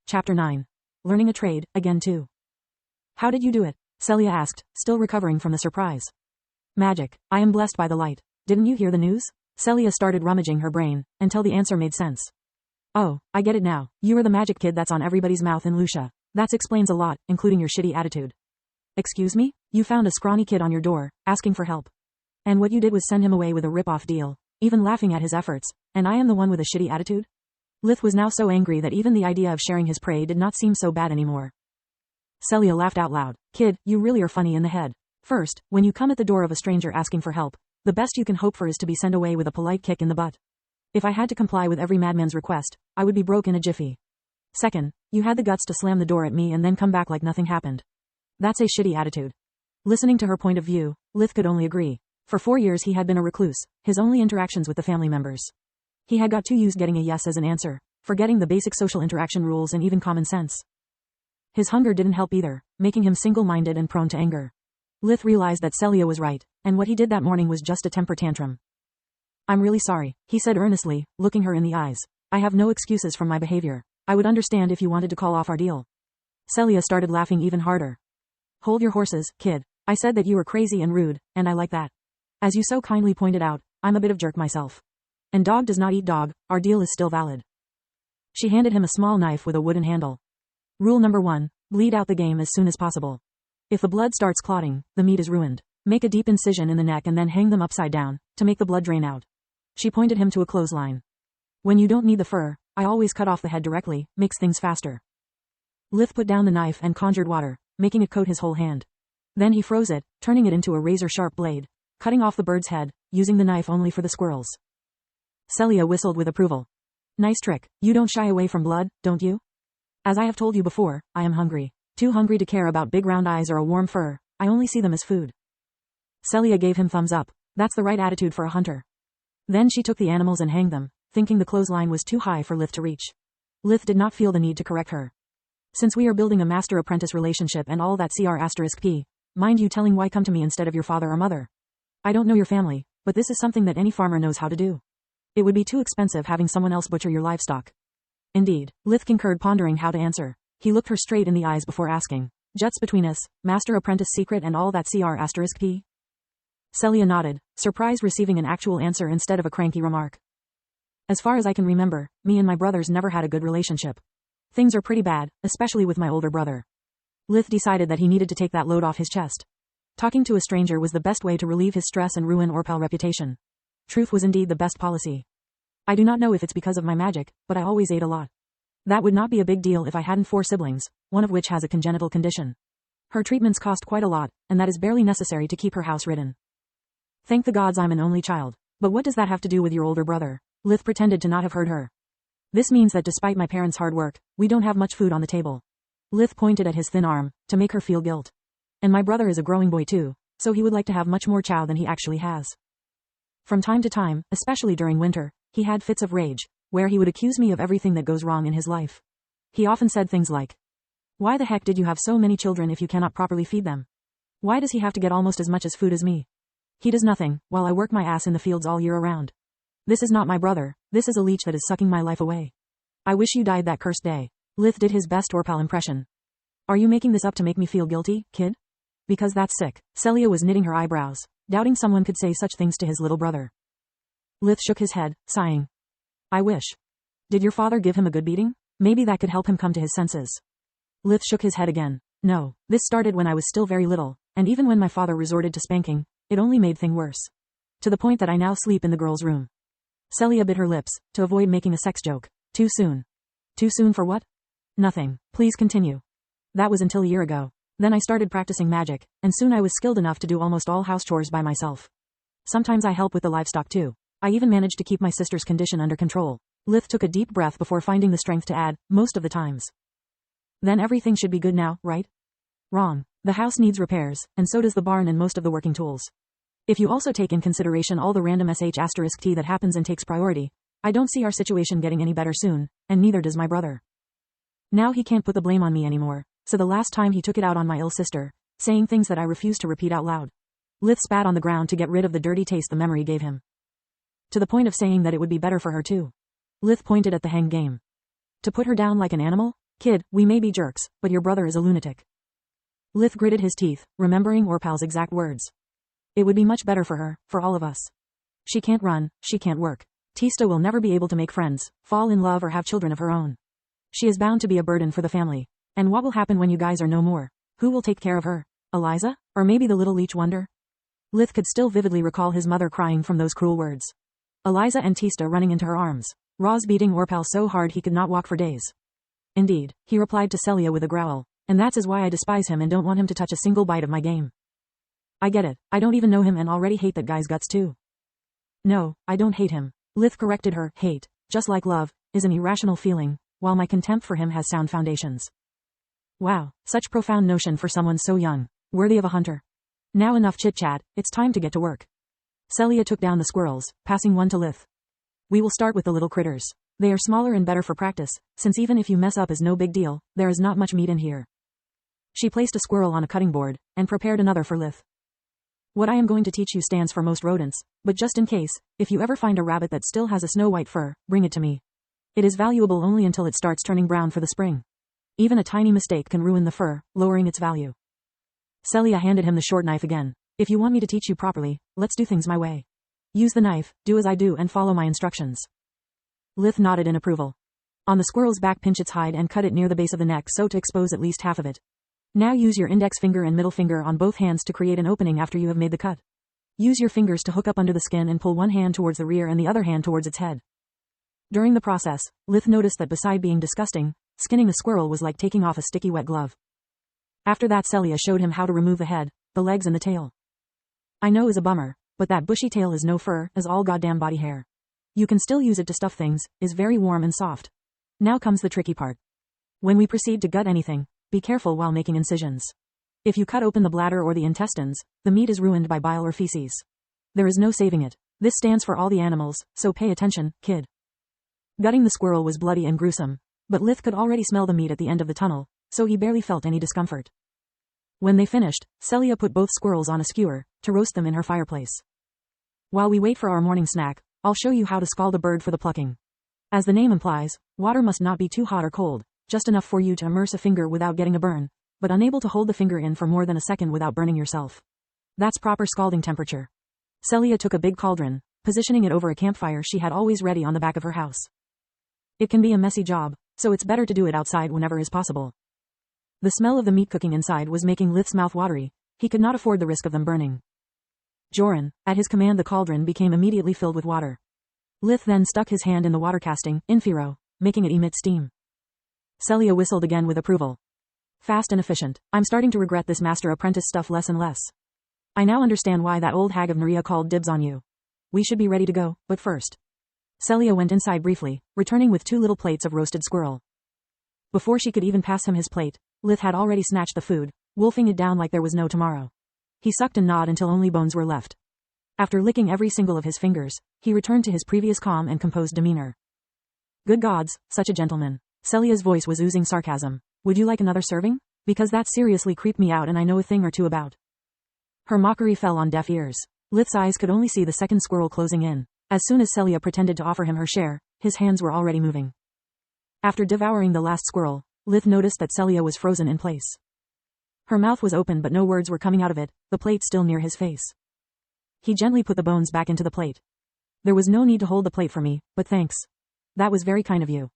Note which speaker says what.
Speaker 1: Chapter 9. Learning a trade, again too. How did you do it? Celia asked, still recovering from the surprise. Magic. I am blessed by the light. Didn't you hear the news? Celia started rummaging her brain, until the answer made sense. Oh, I get it now. You are the magic kid that's on everybody's mouth in Lucia. That explains a lot, including your shitty attitude. Excuse me? You found a scrawny kid on your door, asking for help. And what you did was send him away with a rip-off deal, even laughing at his efforts, and I am the one with a shitty attitude? Lith was now so angry that even the idea of sharing his prey did not seem so bad anymore. Celia laughed out loud. Kid, you really are funny in the head. First, when you come at the door of a stranger asking for help, the best you can hope for is to be sent away with a polite kick in the butt. If I had to comply with every madman's request, I would be broke in a jiffy. Second, you had the guts to slam the door at me and then come back like nothing happened. That's a shitty attitude. Listening to her point of view, Lith could only agree. For 4 years he had been a recluse, his only interactions with the family members. He had got too used getting a yes as an answer, forgetting the basic social interaction rules and even common sense. His hunger didn't help either, making him single-minded and prone to anger. Lith realized that Celia was right, and what he did that morning was just a temper tantrum. I'm really sorry, he said earnestly, looking her in the eyes. I have no excuses for my behavior. I would understand if you wanted to call off our deal. Celia started laughing even harder. Hold your horses, kid. I said that you were crazy and rude, and I like that. As you so kindly pointed out, I'm a bit of jerk myself. And dog does not eat dog, our deal is still valid. She handed him a small knife with a wooden handle. Rule number 1, bleed out the game as soon as possible. If the blood starts clotting, the meat is ruined. Make a deep incision in the neck and then hang them upside down, to make the blood drain out. She pointed him to a clothesline. When you don't need the fur, I always cut off the head directly, makes things faster. Lith put down the knife and conjured water, making it coat his whole hand. Then he froze it, turning it into a razor-sharp blade, cutting off the bird's head, using the knife only for the squirrels. Celia whistled with approval. Nice trick. You don't shy away from blood, don't you? As I have told you before, I am hungry. Too hungry to care about big round eyes or a warm fur, I only see them as food. Celia gave him thumbs up. That's the right attitude for a hunter. Then she took the animals and hanged them, thinking the clothesline was too high for Lith to reach. Lith did not feel the need to correct her. Since we are building a master-apprentice relationship and all that CR*P, mind you telling why come to me instead of your father or mother. I don't know your family, but this is something that any farmer knows how to do. It would be too expensive having someone else butcher your livestock. Indeed, Lith concurred, pondering how to answer. He looked her straight in the eyes before asking, Juts between us, master-apprentice secret and all that CR*P? Celia nodded, surprised receiving an actual answer instead of a cranky remark. As far as I can remember, me and my brothers never had a good relationship. Things are pretty bad, especially with my older brother. Lith decided that he needed to take that load off his chest. Talking to a stranger was the best way to relieve his stress and ruin Orpal's reputation. Truth was indeed the best policy. I do not know if it's because of my magic, but I always ate a lot. That would not be a big deal if I hadn't 4 siblings, one of which has a congenital condition. Her treatments cost quite a lot, and that is barely necessary to keep her house ridden. Thank the gods I'm an only child. But what does that have to do with your older brother? Lith pretended to not have heard her. This means that despite my parents' hard work, we don't have much food on the table. Lith pointed at his thin arm, to make her feel guilt. And my brother is a growing boy too, so he would like to have much more chow than he actually has. From time to time, especially during winter, he had fits of rage, where he would accuse me of everything that goes wrong in his life. He often said things like, why the heck did you have so many children if you cannot properly feed them? Why does he have to get almost as much as food as me? He does nothing, while I work my ass in the fields all year around. This is not my brother, this is a leech that is sucking my life away. I wish you died that cursed day. Lith did his best Orpal impression. Are you making this up to make me feel guilty, kid? Because that's sick. Celia was knitting her eyebrows, doubting someone could say such things to his little brother. Lith shook his head, sighing. I wish. Did your father give him a good beating? Maybe that could help him come to his senses. Lith shook his head again. No, this started when I was still very little, and even when my father resorted to spanking, it only made things worse. To the point that I now sleep in the girl's room. Celia bit her lips, to avoid making a sex joke. Too soon. Too soon for what? Nothing. Please continue. That was until a year ago. Then I started practicing magic, and soon I was skilled enough to do almost all house chores by myself. Sometimes I help with the livestock too. I even managed to keep my sister's condition under control. Lith took a deep breath before finding the strength to add, most of the times. Then everything should be good now, right? Wrong. The house needs repairs, and so does the barn and most of the working tools. If you also take in consideration all the random *T that happens and takes priority, I don't see our situation getting any better soon, and neither does my brother. Now he can't put the blame on me anymore, so the last time he took it out on my ill sister, saying things that I refused to repeat out loud. Lith spat on the ground to get rid of the dirty taste the memory gave him. To the point of saying that it would be better for her too. Lith pointed at the hang game. To put her down like an animal? Kid, we may be jerks, but your brother is a lunatic. Lith gritted his teeth, remembering Orpal's exact words. It would be much better for her, for all of us. She can't run, she can't work. Tista will never be able to make friends, fall in love or have children of her own. She is bound to be a burden for the family. And what will happen when you guys are no more? Who will take care of her? Eliza? Or maybe the little leech wonder? Lith could still vividly recall his mother crying from those cruel words. Eliza and Tista running into her arms. Roz beating Orpal so hard he could not walk for days. Indeed, he replied to Celia with a growl, and that's why I despise him and don't want him to touch a single bite of my game. I get it, I don't even know him and already hate that guy's guts too. No, I don't hate him. Lith corrected her. Hate, just like love, is an irrational feeling, while my contempt for him has sound foundations. Wow, such profound notion for someone so young, worthy of a hunter. Now enough chit-chat, it's time to get to work. Celia took down the squirrels, passing one to Lith. We will start with the little critters. They are smaller and better for practice, since even if you mess up is no big deal, there is not much meat in here. She placed a squirrel on a cutting board, and prepared another for Lith. What I am going to teach you stands for most rodents, but just in case, if you ever find a rabbit that still has a snow-white fur, bring it to me. It is valuable only until it starts turning brown for the spring. Even a tiny mistake can ruin the fur, lowering its value. Celia handed him the short knife again. If you want me to teach you properly, let's do things my way. Use the knife, do as I do and follow my instructions. Lith nodded in approval. On the squirrel's back, pinch its hide and cut it near the base of the neck so to expose at least half of it. Now use your index finger and middle finger on both hands to create an opening after you have made the cut. Use your fingers to hook up under the skin and pull one hand towards the rear and the other hand towards its head. During the process, Lith noticed that beside being disgusting, skinning the squirrel was like taking off a sticky wet glove. After that, Celia showed him how to remove the head, the legs and the tail. I know is a bummer, but that bushy tail is no fur, is all goddamn body hair. You can still use it to stuff things, is very warm and soft. Now comes the tricky part. When we proceed to gut anything, be careful while making incisions. If you cut open the bladder or the intestines, the meat is ruined by bile or feces. There is no saving it. This stands for all the animals, so pay attention, kid. Gutting the squirrel was bloody and gruesome, but Lith could already smell the meat at the end of the tunnel, so he barely felt any discomfort. When they finished, Celia put both squirrels on a skewer, to roast them in her fireplace. While we wait for our morning snack, I'll show you how to scald a bird for the plucking. As the name implies, water must not be too hot or cold, just enough for you to immerse a finger without getting a burn, but unable to hold the finger in for more than a second without burning yourself. That's proper scalding temperature. Celia took a big cauldron, positioning it over a campfire she had always ready on the back of her house. It can be a messy job, so it's better to do it outside whenever is possible. The smell of the meat cooking inside was making Lith's mouth watery. He could not afford the risk of them burning. Joran, at his command, the cauldron became immediately filled with water. Lith then stuck his hand in the water casting, infiro, making it emit steam. Celia whistled again with approval. Fast and efficient. I'm starting to regret this master-apprentice stuff less and less. I now understand why that old hag of Maria called dibs on you. We should be ready to go, but first. Celia went inside briefly, returning with 2 little plates of roasted squirrel. Before she could even pass him his plate, Lith had already snatched the food, wolfing it down like there was no tomorrow. He sucked and gnawed until only bones were left. After licking every single of his fingers, he returned to his previous calm and composed demeanor. Good gods, such a gentleman. Celia's voice was oozing sarcasm. Would you like another serving? Because that seriously creeped me out and I know a thing or two about. Her mockery fell on deaf ears. Lith's eyes could only see the second squirrel closing in. As soon as Celia pretended to offer him her share, his hands were already moving. After devouring the last squirrel, Lith noticed that Celia was frozen in place. Her mouth was open but no words were coming out of it, the plate still near his face. He gently put the bones back into the plate. There was no need to hold the plate for me, but thanks. That was very kind of you.